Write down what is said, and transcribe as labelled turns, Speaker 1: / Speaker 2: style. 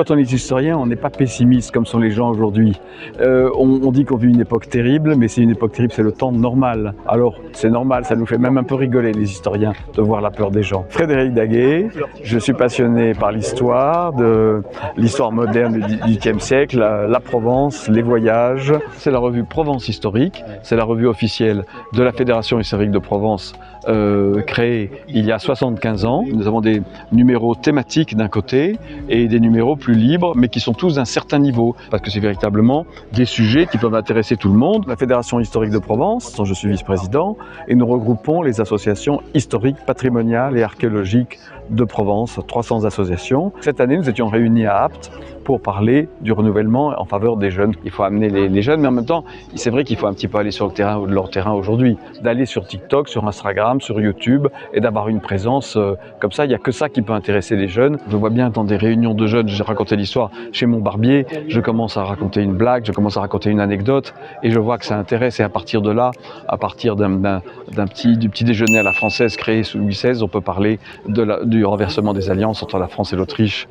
Speaker 1: Quand on est historien, on n'est pas pessimiste comme sont les gens aujourd'hui. On dit qu'on vit une époque terrible, mais c'est une époque terrible, c'est le temps normal. Alors, c'est normal, ça nous fait même un peu rigoler, les historiens, de voir la peur des gens. Frédéric Daguet, je suis passionné par l'histoire, de l'histoire moderne du XVIIIe siècle, la Provence, les voyages. C'est la revue Provence Historique, c'est la revue officielle de la Fédération historique de Provence, créée il y a 75 ans. Nous avons des numéros thématiques d'un côté et des numéros plus libres, mais qui sont tous d'un certain niveau, parce que c'est véritablement des sujets qui peuvent intéresser tout le monde. La Fédération historique de Provence, dont je suis vice-président, et nous regroupons les associations historiques, patrimoniales et archéologiques de Provence, 300 associations. Cette année, nous étions réunis à Apt pour parler du renouvellement en faveur des jeunes. Il faut amener les jeunes, mais en même temps, c'est vrai qu'il faut un petit peu aller sur le terrain ou de leur terrain aujourd'hui, d'aller sur TikTok, sur Instagram, sur YouTube et d'avoir une présence comme ça. Il n'y a que ça qui peut intéresser les jeunes. Je vois bien dans des réunions de jeunes, j'ai raconté l'histoire chez mon barbier, je commence à raconter une blague, je commence à raconter une anecdote et je vois que ça intéresse. Et à partir de là, à partir du petit déjeuner à la française créé sous Louis XVI, on peut parler du renversement des alliances entre la France et l'Autriche